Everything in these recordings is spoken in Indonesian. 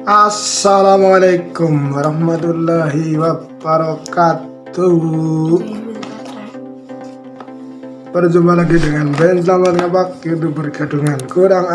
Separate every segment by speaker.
Speaker 1: Assalamualaikum warahmatullahi wabarakatuh. Berjumpa lagi dengan Ben. Selamat ngapak itu bergadungan kurang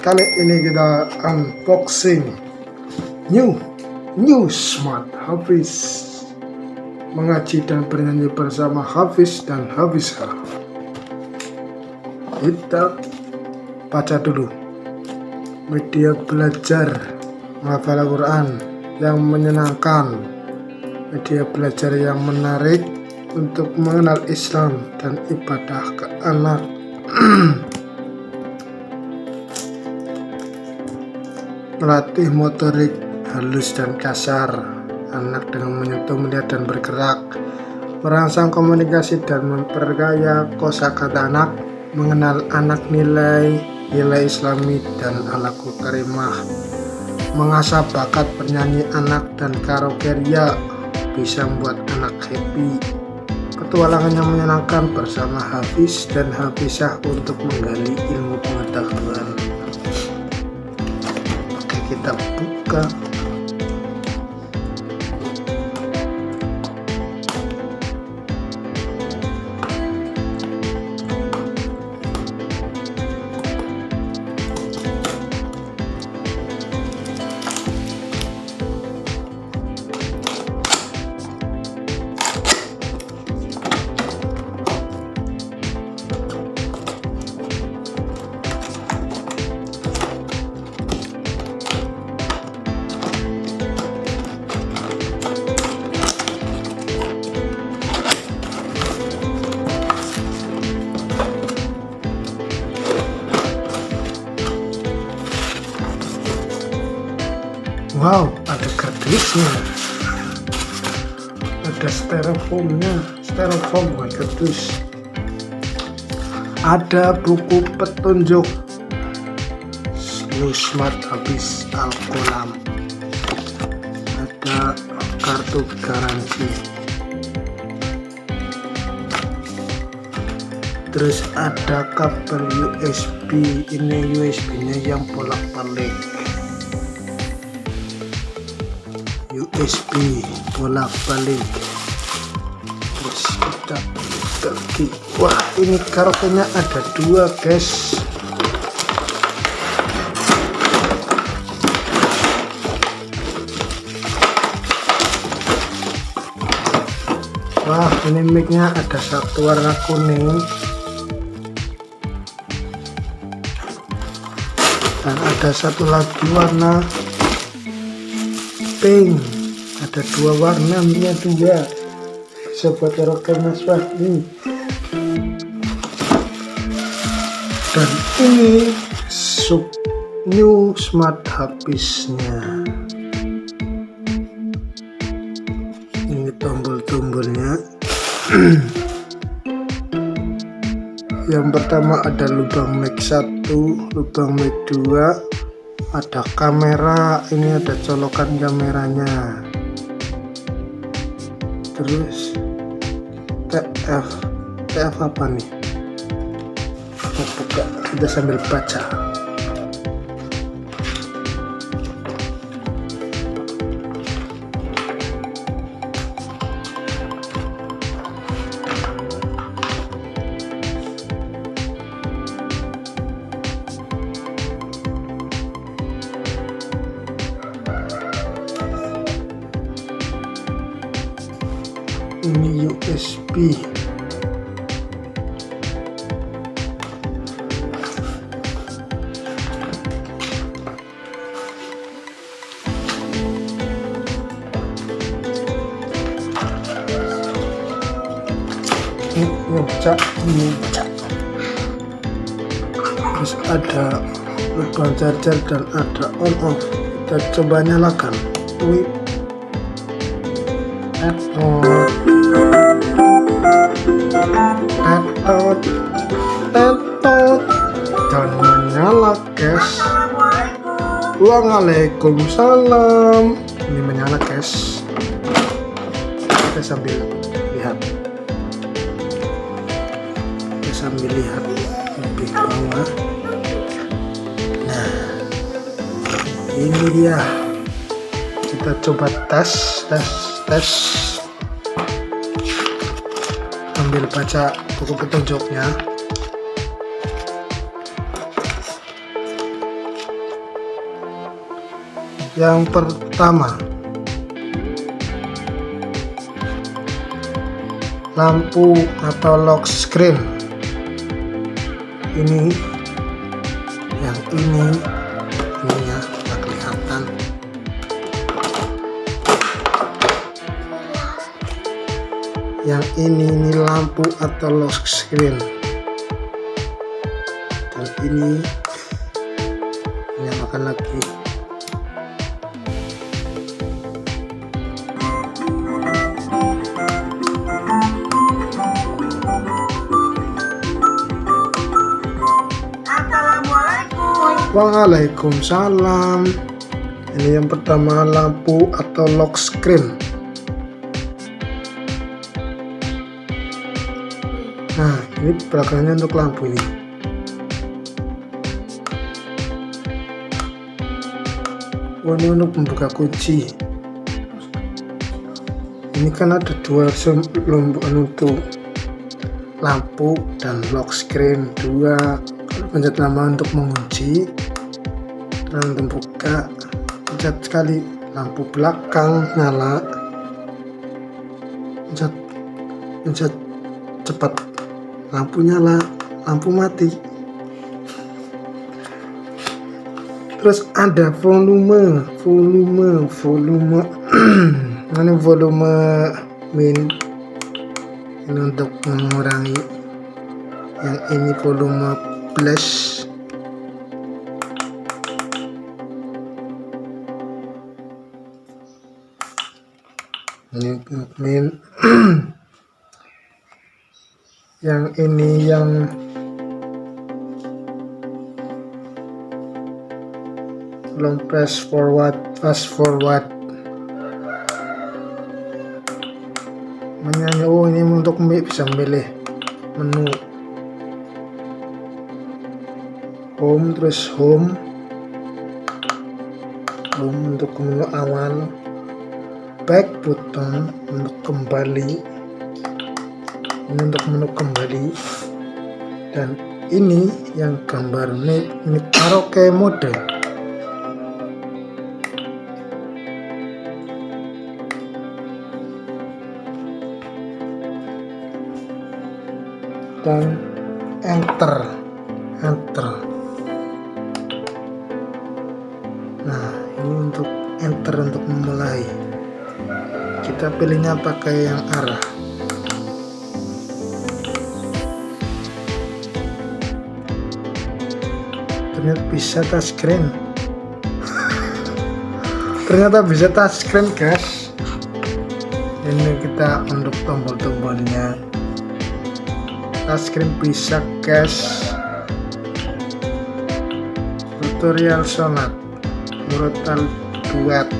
Speaker 1: kali ini kita unboxing new smart Hafiz, mengaji dan bernyanyi bersama Hafiz dan Hafizah. Kita baca dulu. Media belajar menghafal Al-Quran yang menyenangkan, media belajar yang menarik untuk mengenal Islam dan ibadah ke anak. Melatih motorik halus dan kasar anak dengan menyentuh, melihat dan bergerak, merangsang komunikasi dan memperkaya kosakata anak, mengenal anak nilai Islami dan akhlakul karimah, mengasah bakat bernyanyi anak dan karaoke ria, bisa membuat anak happy. Petualangan yang menyenangkan bersama Hafiz dan Hafizah untuk menggali ilmu pengetahuan. Oke, kita buka. Wow, ada kardusnya, ada styrofoam bukan kardus. Ada buku petunjuk New Smart Hafiz Al-Qalam, ada kartu garansi, terus ada kabel USB. Ini USB-nya yang bolak-balik, USB bolak-balik. Terus kita pergi. Wah, ini karaoke-nya ada 2 guys. Wah, ini mic-nya ada 1 warna kuning dan ada 1 lagi warna pink. Ada 2 warna, mic-nya 2. Bisa buat karaoke Mas Fahmi. Dan ini new smart Hafiznya. Ini tombol-tombolnya. Yang pertama ada lubang mic 1, lubang mic 2, ada kamera, ini ada colokan kameranya. Terus TF apa nih? Kita buka, kita sambil baca. Ini USB. Ini pecah. Terus ada lubang charger dan ada on off. Kita coba nyalakan. Wih. Tetot dan menyala guys. Waalaikumsalam. Ini menyala guys. Kita sambil lihat. Lebih bawah. Nah, ini dia Kita coba tes. Ambil baca buku petunjuknya. Yang pertama, lampu atau lock screen. Ini yang ini ya, nggak kelihatan. Yang ini lampu atau lock screen, dan ini nyalakan lagi. Waalaikumsalam. Ini yang pertama, lampu atau lock screen. Nah, ini belakangnya untuk lampu ini. Oh, ini untuk membuka kunci. Ini kan ada dua untuk lampu dan lock screen, dua. Pencet nama untuk mengunci dan membuka. Pencet sekali, lampu belakang nyala. Pencet cepat, lampu nyala, lampu mati. Terus ada volume. Ini volume min, ini untuk mengurangi. Yang ini volume plus. Ini min. Yang ini yang long fast forward menyanyi. Oh, ini untuk bisa memilih menu home, terus home untuk menu awal, back button untuk kembali, ini untuk menu kembali, dan ini yang gambar ini karaoke mode. Dan enter. Nah, ini untuk enter untuk memulai. Kita pilihnya pakai yang arah. Ternyata bisa touchscreen. Guys. Ini kita untuk tombol-tombolnya. Touchscreen bisa, guys. Tutorial sholat, murotal duet.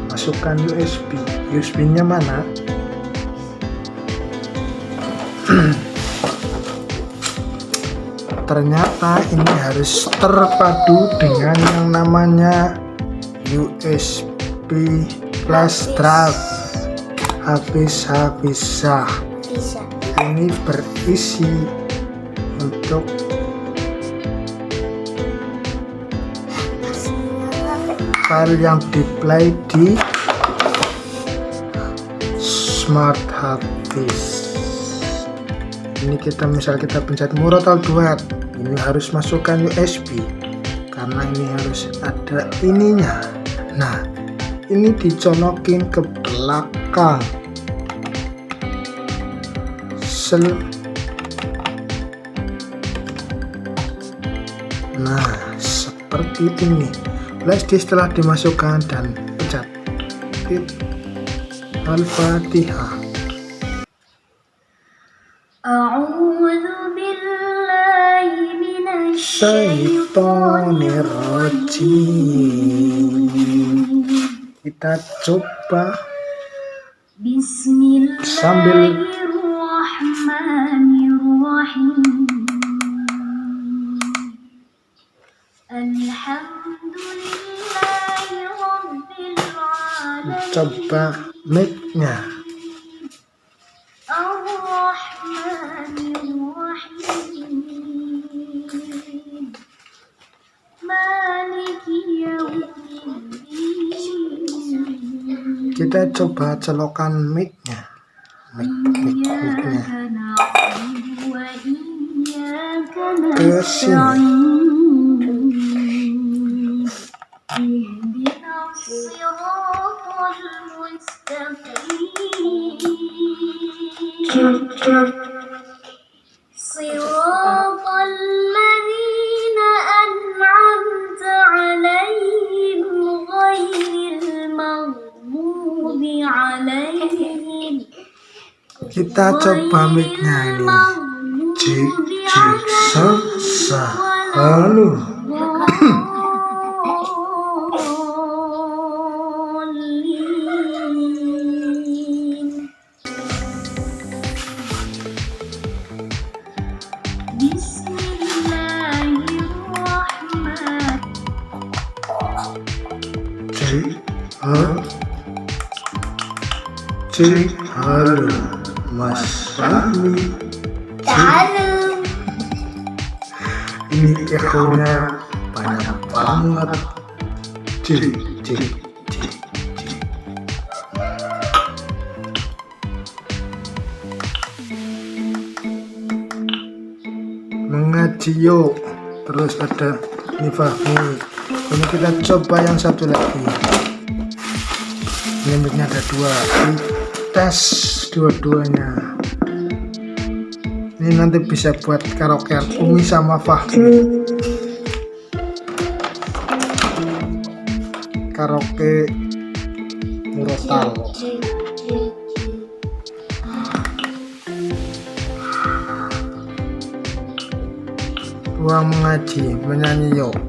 Speaker 1: Masukkan USB nya mana? Ternyata ini harus terpadu dengan yang namanya USB flash drive Hafizah. Ini berisi untuk file yang di-play di smart Hafiz. Ini kita pencet murotal duet, ini harus masukkan USB karena ini harus ada ininya. Nah, ini dicolokin ke belakang. Nah, seperti ini. Flashdisk setelah dimasukkan dan pencet Al-Fatihah. A'udzu billahi minasy syaithanir rajim. Kita coba Bismillahirrahmanirrahim. Alhamdulillahi coba mic-nya. Kita coba colokan mic-nya. Mic-nya ke sini. Kita coba mic-nya ini. Selesai. Halo. Halo Mas Rami.
Speaker 2: Halo.
Speaker 1: Ini ekornya banyak banget. Mengaji yuk. Terus ada Fahmi. Ini kita coba yang satu lagi. Ini mic-nya ada dua. Tes dua-duanya. Ini nanti bisa buat karaokean Umi sama Fahmi. Karaoke murotal. Ruang mengaji, menyanyi yuk.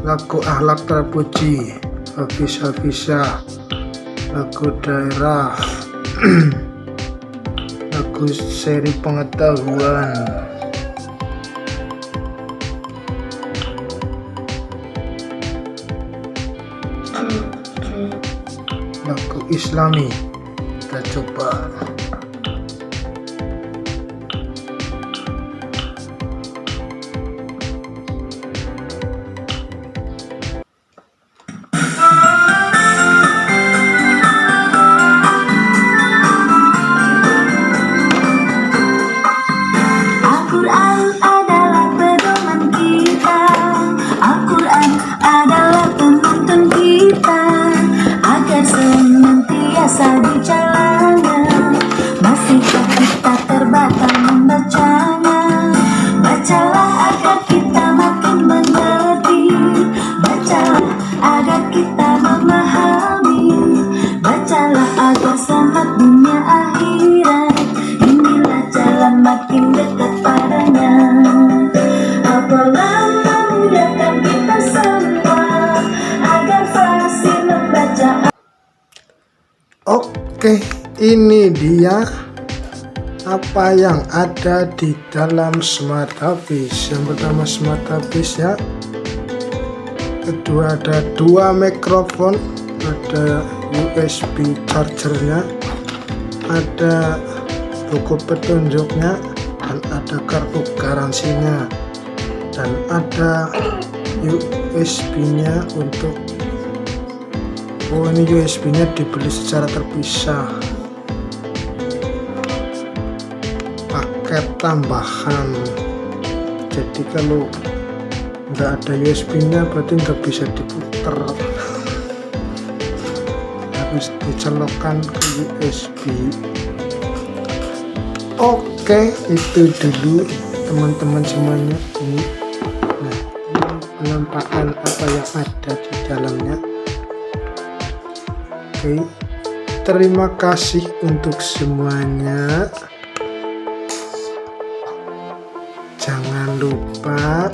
Speaker 1: Lagu akhlak terpuji, Hafiz-Hafizah. Lagu daerah. Lagu seri pengetahuan. Lagu Islami. Kita coba. Oke, ini dia apa yang ada di dalam smart Hafiz. Yang pertama smart Hafiz ya. Kedua ada dua mikrofon, ada USB chargernya, ada buku petunjuknya, dan ada kartu garansinya, dan ada USB-nya untuk ini USB-nya dibeli secara terpisah, paket tambahan. Jadi kalau nggak ada USB-nya berarti nggak bisa diputer, harus dicolokkan ke USB. Oke, itu dulu teman-teman semuanya. Ini penampakan apa yang ada di dalamnya. Oke, terima kasih untuk semuanya. Jangan lupa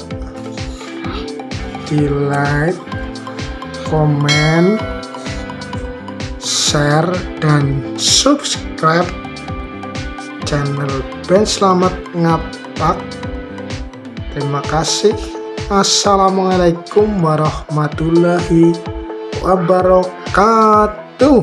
Speaker 1: di like, komen, share, dan subscribe channel Ben Selamat Ngapak. Terima kasih. Assalamualaikum warahmatullahi wabarakatuh.